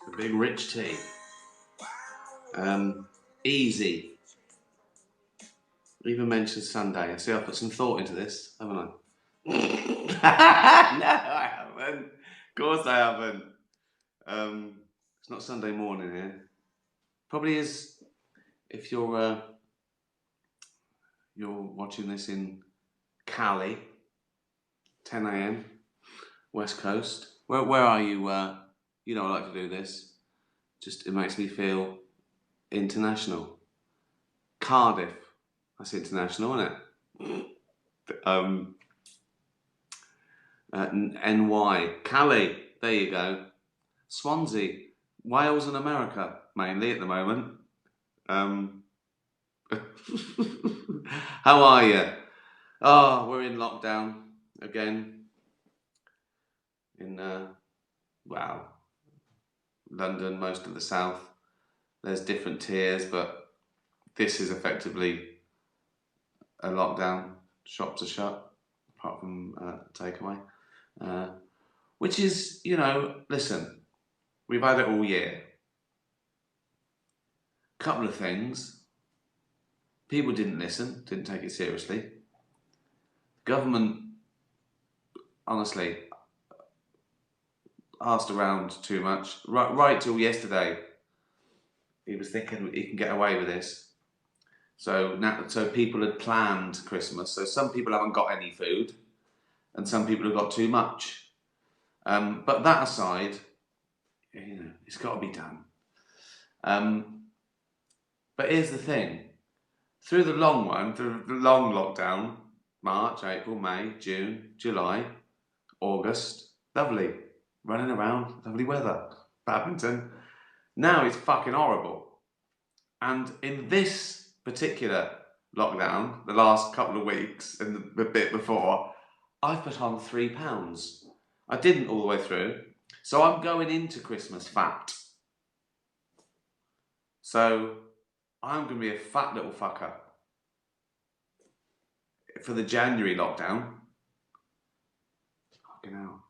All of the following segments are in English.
A big rich tea. Easy. Even mentioned Sunday. I see I put some thought into this, haven't I? No, I haven't. Of course I haven't. It's not Sunday morning here. Probably is if you're watching this in Cali, 10 a.m. West Coast. Where are you? You know I like to do this. Just it makes me feel international. Cardiff. That's international, isn't it? NY. Cali. There you go. Swansea. Wales and America, mainly at the moment. How are you? Oh, we're in lockdown again. In, wow, London, most of the south. There's different tiers, but this is effectively a lockdown. Shops are shut, apart from takeaway. Which is, you know, listen, we've had it all year. Couple of things. People didn't listen, didn't take it seriously. Government, honestly, asked around too much. Right till yesterday, he was thinking he can get away with this. So people had planned Christmas. So some people haven't got any food, and some people have got too much. But that aside, you know, it's got to be done. But here's the thing: through the long lockdown, March, April, May, June, July, August, lovely, running around, lovely weather, badminton. Now it's fucking horrible. And in this particular lockdown, the last couple of weeks and the bit before, I've put on £3. I didn't all the way through. So I'm going into Christmas fat. So I'm going to be a fat little fucker. For the January lockdown. Fucking hell.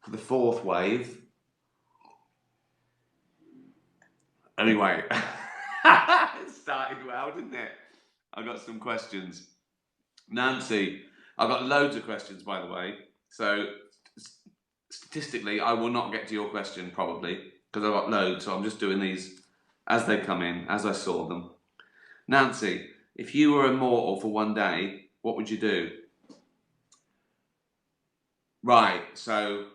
For the fourth wave. Anyway. It started well, didn't it? I got some questions. Nancy, I've got loads of questions, by the way. So statistically, I will not get to your question probably because I've got loads. So I'm just doing these as they come in, as I saw them. Nancy, if you were immortal for one day, what would you do? Right. So,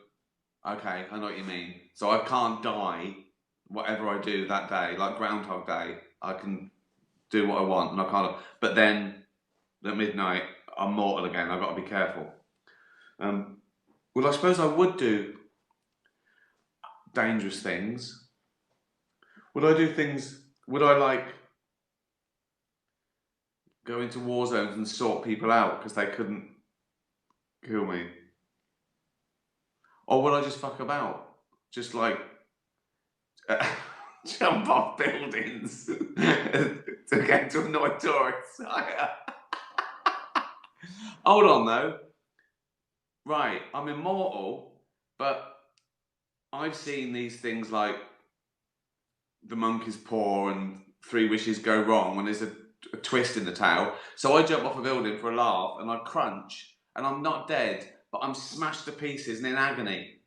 okay, I know what you mean. So I can't die. Whatever I do that day, like Groundhog Day, I can do what I want, and I can't. But then at midnight, I'm mortal again. I've got to be careful. Well, I suppose I would do dangerous things. Would I do things? Would I like go into war zones and sort people out because they couldn't kill me? Or would I just fuck about? Just like jump off buildings to get to annoy tourists? Hold on though. Right, I'm immortal, but I've seen these things like the monkey's paw and 3 wishes go wrong when there's a twist in the tale. So I jump off a building for a laugh and I crunch and I'm not dead, but I'm smashed to pieces and in agony.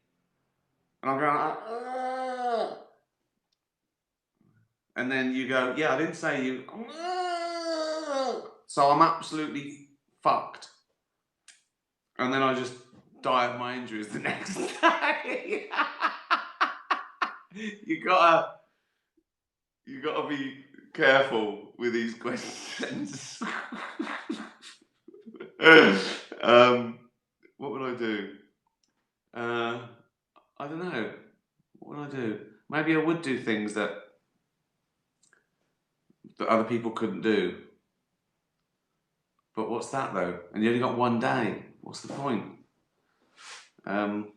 And I'm going like, "Ugh." And then you go, yeah, I didn't say you. "Ugh." So I'm absolutely fucked. And then I just die of my injuries the next day. You gotta be careful with these questions. What would I do? I don't know. What would I do? Maybe I would do things that other people couldn't do. But what's that though? And you only got one day. What's the point? Running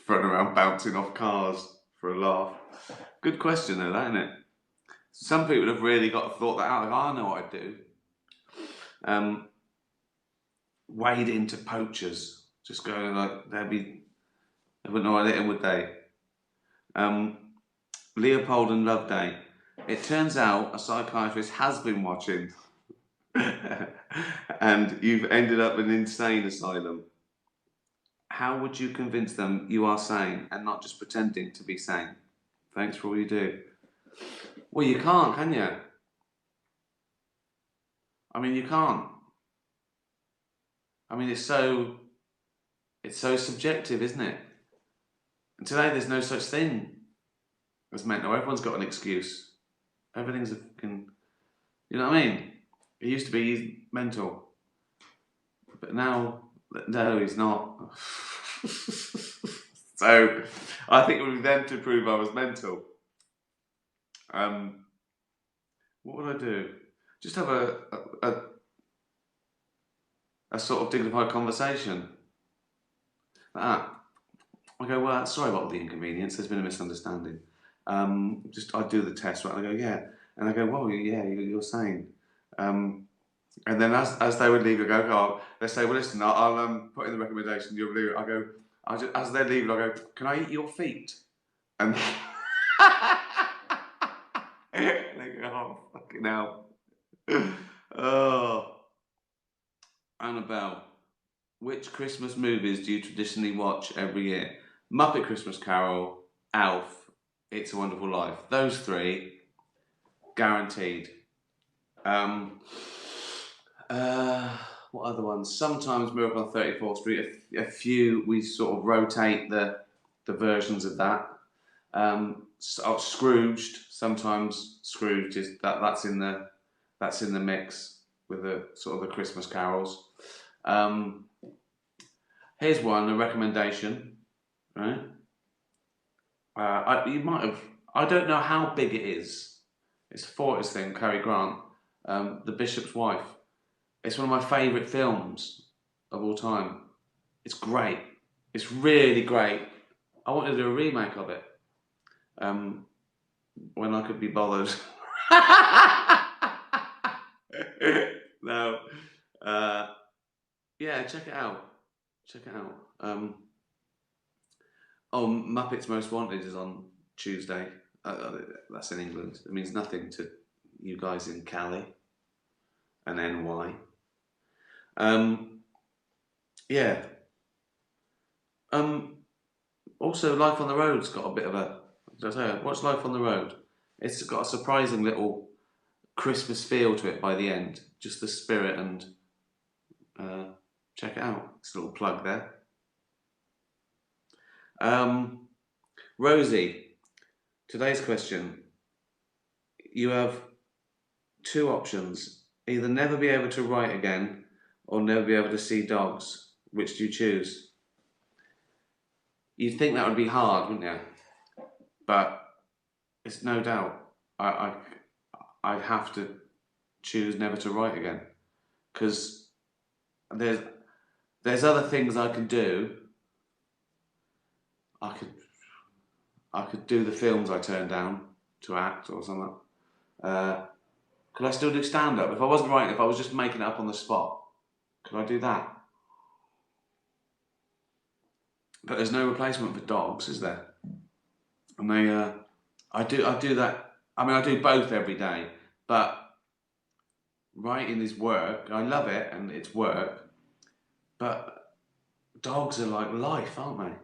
around bouncing off cars for a laugh. Good question though, that, isn't it? Some people have really got thought that out. Like, I know what I'd do. Wade into poachers. Just going like, they wouldn't know what I did, would they? Leopold and Loveday. It turns out a psychiatrist has been watching and you've ended up in an insane asylum. How would you convince them you are sane and not just pretending to be sane? Thanks for all you do. Well, you can't, can you? I mean, you can't. I mean, it's so subjective, isn't it? And today there's no such thing as mental. Everyone's got an excuse. Everything's a fucking, you know what I mean? It used to be he's mental, but now, no, he's not. So I think it would be them to prove I was mental. What would I do? Just have a sort of dignified conversation. Like that. I go, well, sorry about the inconvenience. There's been a misunderstanding. I do the test, right? I go, yeah, and I go, well, yeah, you're sane. And then as they would leave, I go, oh, they say, well, listen, I'll put in the recommendation. You'll leave it. I go, as they're leaving, I go, can I eat your feet? And they go, oh, fucking hell. Oh, Annabelle. Which Christmas movies do you traditionally watch every year? Muppet Christmas Carol, Alf, It's a Wonderful Life. Those three, guaranteed. What other ones? Sometimes Miracle on 34th Street. A few we sort of rotate the versions of that. Scrooged. Sometimes Scrooged is that's in the mix with the sort of the Christmas carols. Here's one, a recommendation. Right? You might have. I don't know how big it is. It's a Fortis thing. Cary Grant, The Bishop's Wife. It's one of my favourite films of all time. It's great. It's really great. I want to do a remake of it. When I could be bothered. No. Yeah, check it out. Check it out. Muppets Most Wanted is on Tuesday. That's in England. It means nothing to you guys in Cali and NY. Yeah. Also, Life on the Road's got a bit of a. What's Life on the Road? It's got a surprising little Christmas feel to it by the end. Just the spirit and check it out. It's a little plug there. Rosie, today's question. You have two options. Either never be able to write again or never be able to see dogs. Which do you choose? You'd think that would be hard, wouldn't you? But it's no doubt. I'd have to choose never to write again. Because there's other things I can do. I could do the films I turned down to act or something. Could I still do stand-up? If I wasn't writing, if I was just making it up on the spot, could I do that? But there's no replacement for dogs, is there? And I do that. I mean, I do both every day, but writing is work. I love it, and it's work. But dogs are like life, aren't they?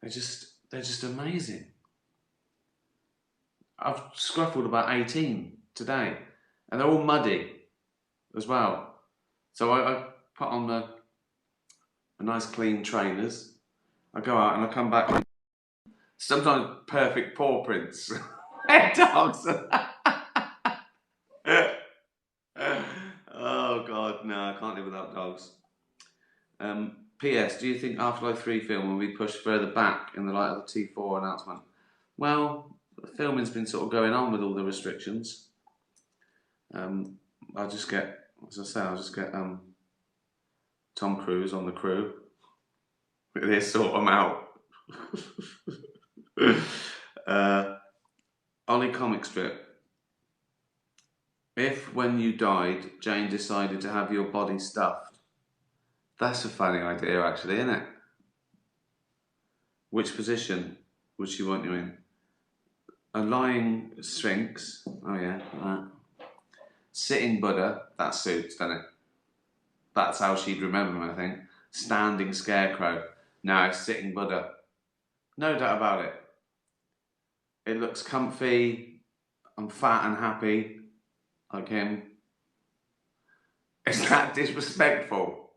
They're just amazing. I've scruffled about 18 today, and they're all muddy as well. So I put on a nice clean trainers. I go out and I come back with sometimes perfect paw prints. Dogs. Oh God, no, I can't live without dogs. P.S. Do you think Afterlife 3 film will be pushed further back in the light of the T4 announcement? Well, the filming's been sort of going on with all the restrictions. I'll just get, as I say, Tom Cruise on the crew. They sort them out. Ollie comic strip. If when you died, Jane decided to have your body stuffed. That's a funny idea, actually, isn't it? Which position? would she want you in? A lying Sphinx. Oh yeah, that. Sitting Buddha. That suits, doesn't it? That's how she'd remember him, I think. Standing Scarecrow. No, sitting Buddha. No doubt about it. It looks comfy. I'm fat and happy, like him. Is that disrespectful?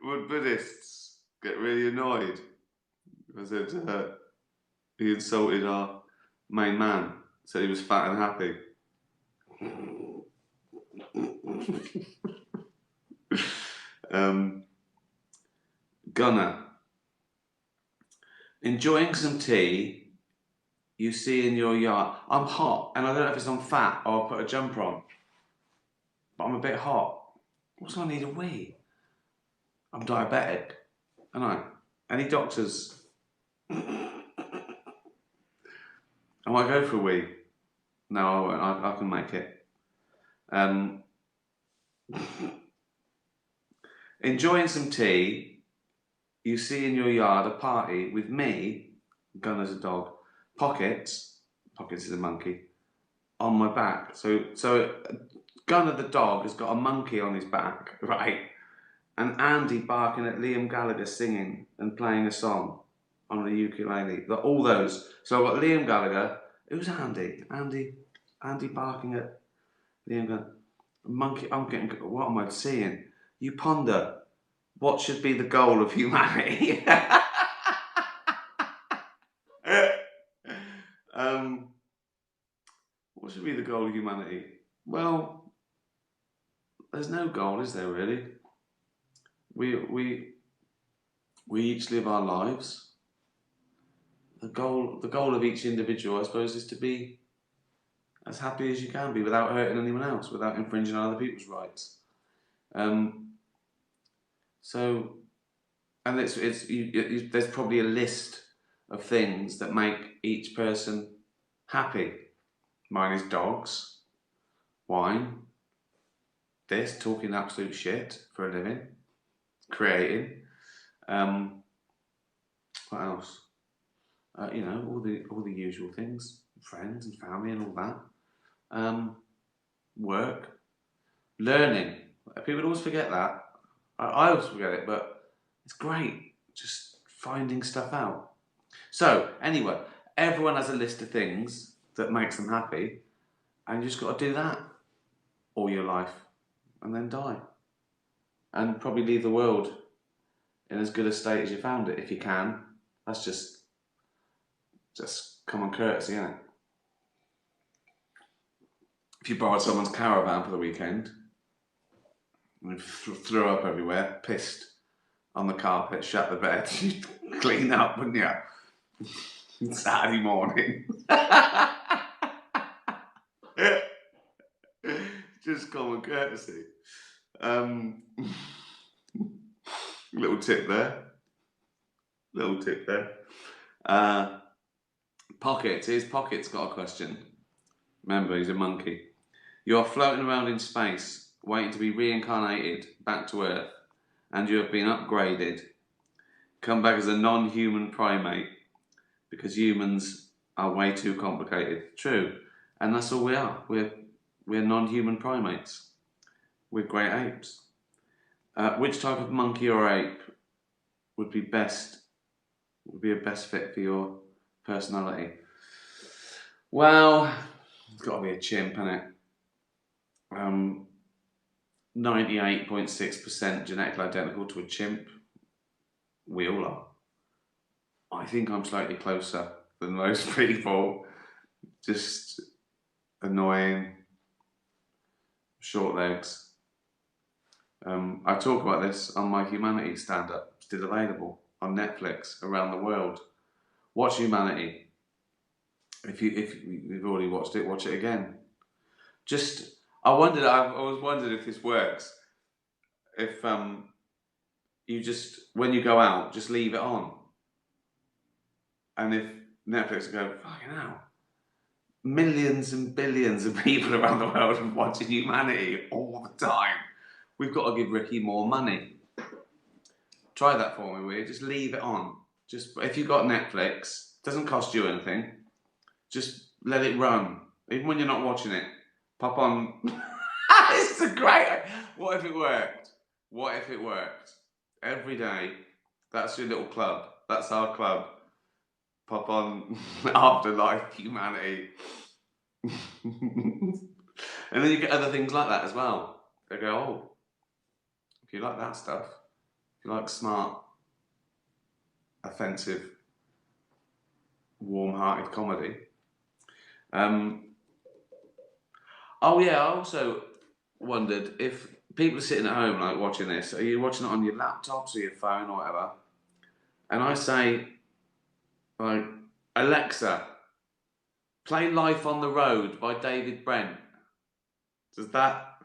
Would Buddhists get really annoyed? I said he insulted our main man, said he was fat and happy. Gunner. Enjoying some tea you see in your yard. I'm hot, and I don't know if it's I'm fat or I'll put a jumper on, but I'm a bit hot. What's I need a wee? I'm diabetic, and I. Any doctors? I might go for a wee. No, I won't. I can make it. Enjoying some tea, you see in your yard a party with me, Gunner's a dog, Pockets is a monkey, on my back. So Gunner the dog has got a monkey on his back, right? And Andy barking at Liam Gallagher singing and playing a song on the ukulele. All those. So I've got Liam Gallagher. Who's Andy? Andy barking at Liam Gallagher. Monkey. What am I seeing? You ponder. What should be the goal of humanity? What should be the goal of humanity? Well, there's no goal, is there really? We each live our lives. The goal of each individual, I suppose, is to be as happy as you can be without hurting anyone else, without infringing on other people's rights. There's probably a list of things that make each person happy. Mine is dogs, wine, this, talking absolute shit for a living, creating. What else? All the usual things, friends and family and all that. Work, learning. People always forget that. I always forget it, but it's great just finding stuff out. So anyway, everyone has a list of things that makes them happy, and you just got to do that all your life, and then die, and probably leave the world in as good a state as you found it if you can. That's just common courtesy, isn't it? If you borrowed someone's caravan for the weekend and threw up everywhere, pissed on the carpet, shut the bed, you'd clean up, wouldn't you? Saturday morning. Just common courtesy. Little tip there. Pockets. Here's Pockets got a question. Remember, he's a monkey. You are floating around in space, waiting to be reincarnated back to Earth, and you have been upgraded. Come back as a non-human primate, because humans are way too complicated. True. And that's all we are. We're non-human primates. We're great apes. Which type of monkey or ape would be a best fit for your personality? Well, it's got to be a chimp, hasn't it? 98.6% genetically identical to a chimp. We all are. I think I'm slightly closer than most people. Just annoying, short legs. I talk about this on my Humanity stand-up, still available on Netflix around the world. Watch Humanity. If you've already watched it, watch it again. I was wondering if this works. If you just, when you go out, just leave it on. And if Netflix go, fucking hell, millions and billions of people around the world are watching Humanity all the time. We've got to give Ricky more money. Try that for me, will you? Just leave it on. Just if you've got Netflix, doesn't cost you anything. Just let it run, even when you're not watching it. Pop on. It's a great. What if it worked? What if it worked? Every day. That's your little club. That's our club. Pop on Afterlife, Humanity. And then you get other things like that as well. They go, oh, if you like that stuff, if you like smart, offensive, warm-hearted comedy. Oh yeah, I also wondered if people are sitting at home like watching this, are you watching it on your laptops or your phone or whatever? And I say, like, Alexa, play Life on the Road by David Brent. Does that?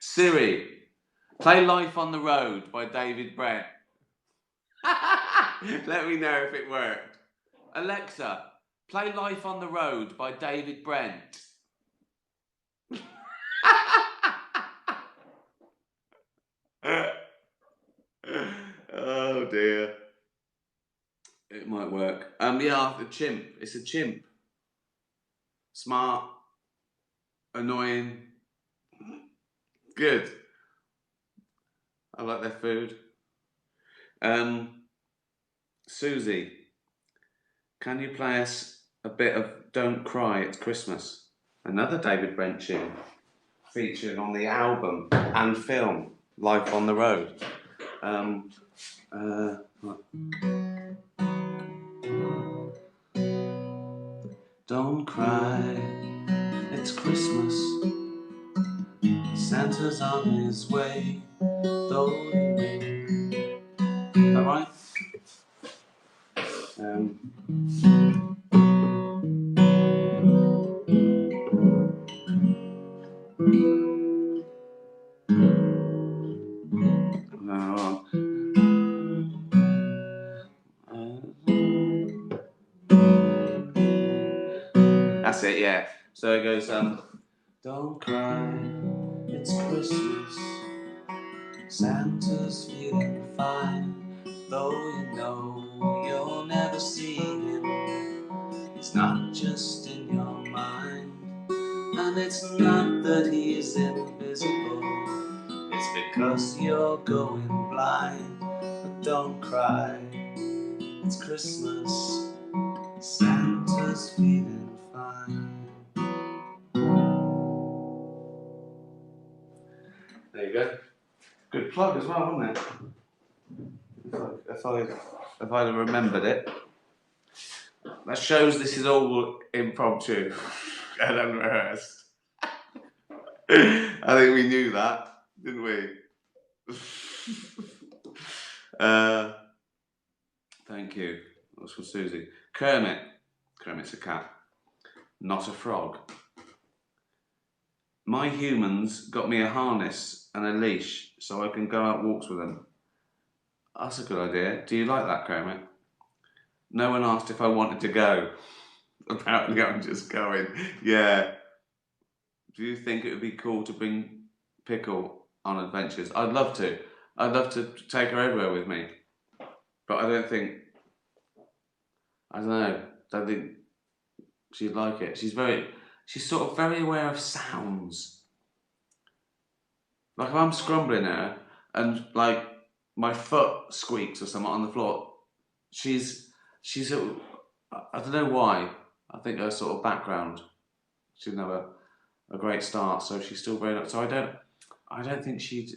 Siri, play Life on the Road by David Brent. Let me know if it worked. Alexa, play Life on the Road by David Brent. Oh dear. It might work. Yeah, the Chimp. It's a chimp. Smart, annoying, good. I like their food. Susie, can you play us a bit of Don't Cry, It's Christmas? Another David Brent tune featured on the album and film Life on the Road. Don't cry, it's Christmas. Santa's on his way, though you may. Alright? That's it, yeah. So it goes, don't cry, it's Christmas. Santa's feeling fine, though you know you'll never see him. He's not just in your mind, and it's not that he's invisible. It's because you're going blind. But don't cry, it's Christmas. Santa's feeling fine. There you go. Good plug as well, wasn't it? If I'd have remembered it. That shows this is all impromptu and unrehearsed. I think we knew that, didn't we? Thank you. That's from Susie. Kermit. Kermit's a cat, not a frog. My humans got me a harness and a leash so I can go out walks with them. That's a good idea. Do you like that, Kermit? No one asked if I wanted to go. Apparently I'm just going. Yeah. Do you think it would be cool to bring Pickle on adventures? I'd love to. I'd love to take her everywhere with me. But I don't think she'd like it. She's sort of very aware of sounds. Like if I'm scrumbling her and like my foot squeaks or something on the floor, she's I don't know why. I think her sort of background, she didn't have a great start, so she's still very. So I don't think she'd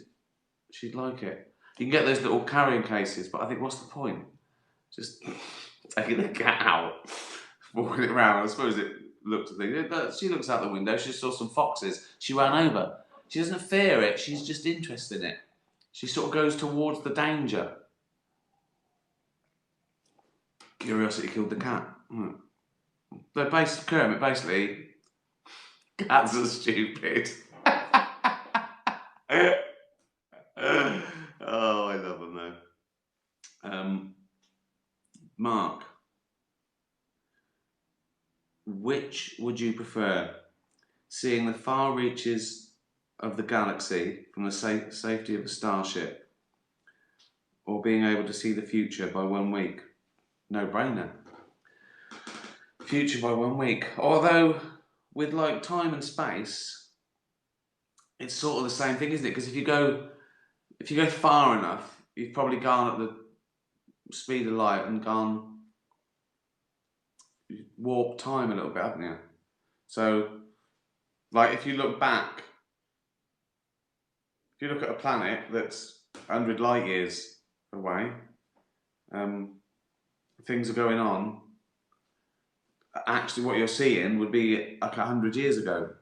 like it. You can get those little carrying cases, but I think what's the point? Just taking the cat out, walking it around. I suppose it looked at things. She looks out the window. She saw some foxes. She ran over. She doesn't fear it. She's just interested in it. She sort of goes towards the danger. Curiosity killed the cat. But Kermit, basically, cats are stupid. Oh, I love them though. Mark, which would you prefer? Seeing the far reaches of the galaxy from the safety of a starship, or being able to see the future by 1 week? No brainer. Future by 1 week. Although, with like time and space, it's sort of the same thing, isn't it? Because if you go far enough, you've probably gone at the speed of light and warped time a little bit, haven't you? So, like, if you look back, if you look at a planet that's 100 light years away, things are going on. Actually, what you're seeing would be like 100 years ago,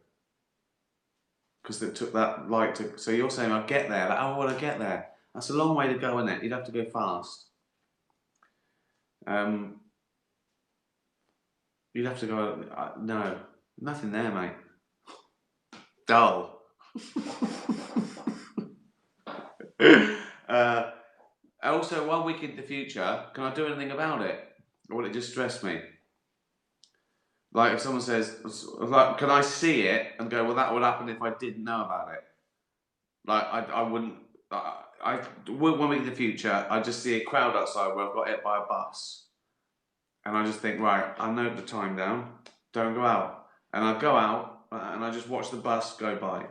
because it took that light to. So you're saying I'll get there, but how will I get there? That's a long way to go, isn't it? You'd have to go fast. You'd have to go. No, nothing there, mate. Dull. Also, 1 week into the future, can I do anything about it, or will it just stress me? Like if someone says, like, can I see it and go, well, that would happen if I didn't know about it. Like I wouldn't. 1 week in the future, I just see a crowd outside where I've got hit by a bus, and I just think, right, I note the time down. Don't go out, and I go out and I just watch the bus go by,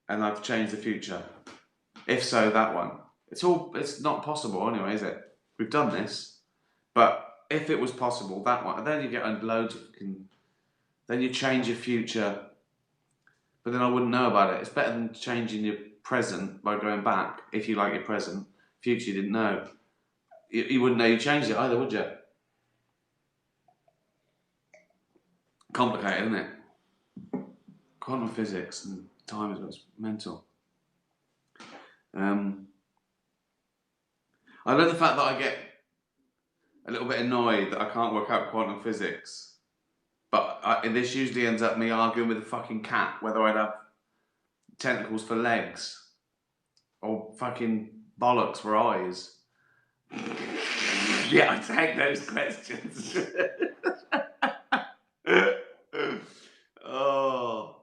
and I've changed the future. If so, that one. It's not possible anyway, is it? We've done this, but if it was possible, that one. And then you get loads of. Then you change your future, but then I wouldn't know about it. It's better than changing your present by going back. If you like your present, future you didn't know. You wouldn't know you changed it either, would you? Complicated, isn't it? Quantum physics and time is what's mental. I love the fact that I get a little bit annoyed that I can't work out quantum physics, but this usually ends up me arguing with a fucking cat whether I'd have tentacles for legs or fucking bollocks for eyes. Yeah, I take those questions. Oh.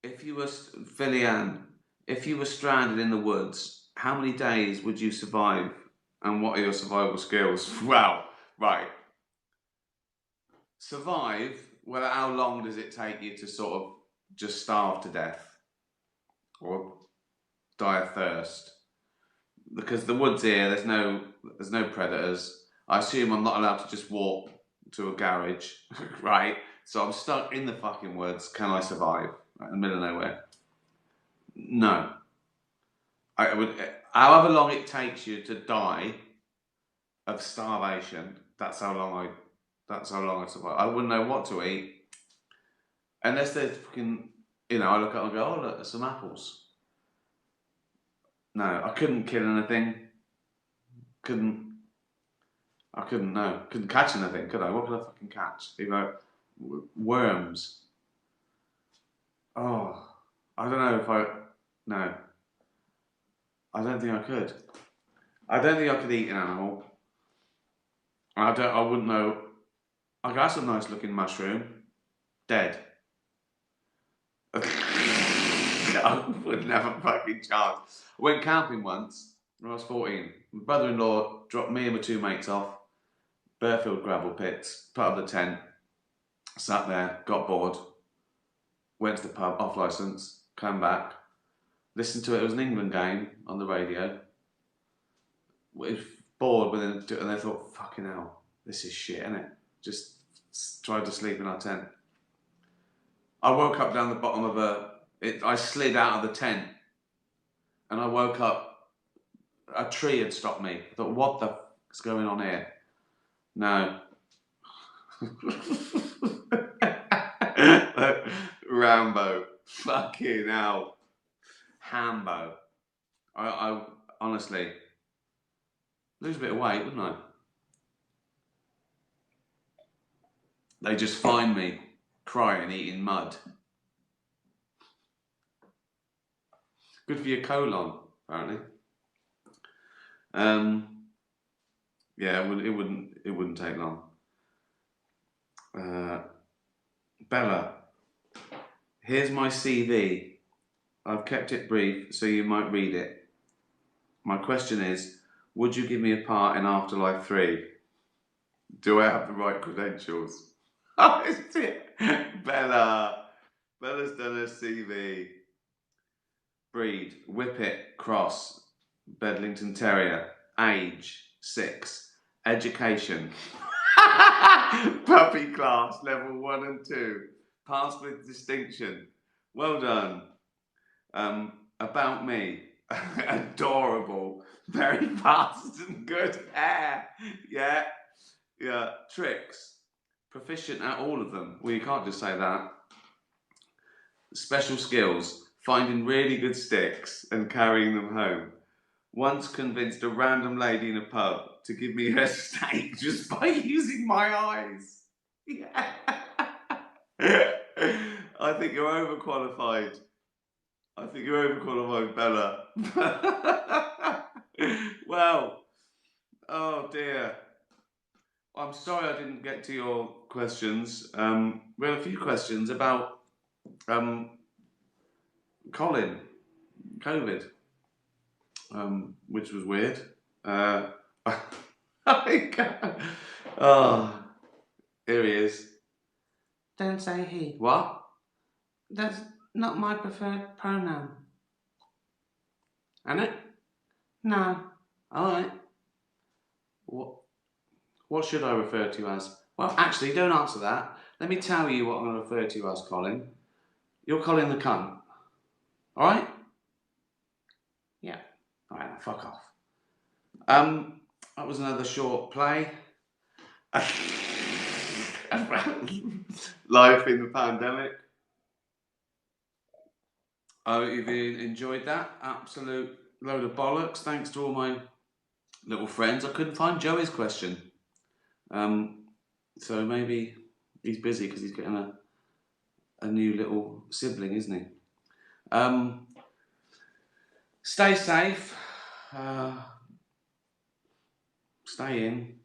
If you were, Philly-Ann, if you were stranded in the woods, how many days would you survive? And what are your survival skills? Wow, right. Survive, well, how long does it take you to sort of just starve to death? Or die of thirst? Because the woods here, there's no predators. I assume I'm not allowed to just walk to a garage, right? So I'm stuck in the fucking woods. Can I survive? Right, in the middle of nowhere? No. I would, however long it takes you to die of starvation, that's how long I survive. I wouldn't know what to eat unless there's fucking, I look up and go, oh look, there's some apples. No, I couldn't kill anything. Couldn't catch anything, could I? What could I fucking catch? Worms. Oh, I don't know no. I don't think I could. I don't think I could eat an animal. I wouldn't know. I got a nice looking mushroom. Dead. I wouldn't have a fucking chance. I went camping once when I was 14. My brother-in-law dropped me and my two mates off Burfield gravel pits, put up the tent, sat there, got bored, went to the pub, off licence, came back, listened to it. It was an England game on the radio. Was bored, and they thought, fucking hell, this is shit, innit? Just tried to sleep in our tent. I woke up down the bottom of I slid out of the tent, and I woke up, a tree had stopped me. I thought, what the fuck's going on here? No. Rambo. Fucking hell. Hambo. I honestly lose a bit of weight, wouldn't I? They just find me crying, eating mud. Good for your colon, apparently. Yeah, it wouldn't take long. Bella, here's my CV. I've kept it brief so you might read it. My question is, would you give me a part in Afterlife 3? Do I have the right credentials? Oh, is it? Bella. Bella's done her CV. Breed, Whippet, Cross, Bedlington Terrier. Age, 6. Education, puppy class, level 1 and 2. Passed with distinction. Well done. About me, adorable, very fast and good hair. Yeah. Tricks, proficient at all of them. Well, you can't just say that. Special skills, finding really good sticks and carrying them home. Once convinced a random lady in a pub to give me her steak just by using my eyes. Yeah. I think you're overqualified. Bella. Well, oh dear. I'm sorry I didn't get to your questions. We had a few questions about Colin, COVID, which was weird. Oh, here he is. Don't say he. What? That's not my preferred pronoun. Isn't it? No. All right. What should I refer to you as? Well, actually, don't answer that. Let me tell you what I'm going to refer to you as, Colin. You're Colin the cunt. All right? Yeah. All right, now fuck off. That was another short play. Life in the pandemic. I hope you've enjoyed that. Absolute load of bollocks. Thanks to all my little friends. I couldn't find Joey's question. So maybe he's busy because he's getting a new little sibling, isn't he? Stay safe. Stay in.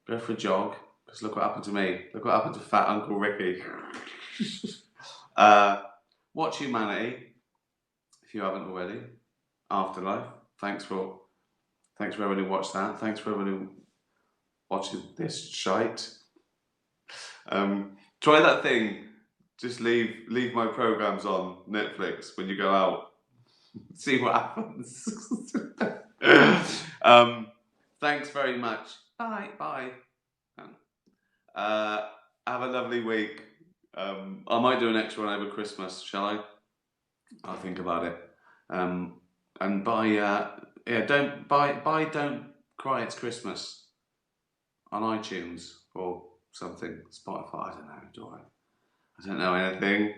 Go for a jog. Because look what happened to me. Look what happened to fat Uncle Ricky. Watch Humanity if you haven't already. Afterlife. Thanks for everyone who watched that. Thanks for everyone who watching this shite. Try that thing. Just leave my programs on Netflix when you go out. See what happens. Thanks very much. Bye. Have a lovely week. I might do an extra one over Christmas, shall I? I'll think about it. And don't cry, it's Christmas on iTunes or something. Spotify, I don't know, do I? I don't know anything.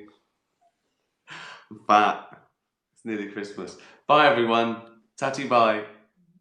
I'm fat. It's nearly Christmas. Bye everyone. Tatty bye.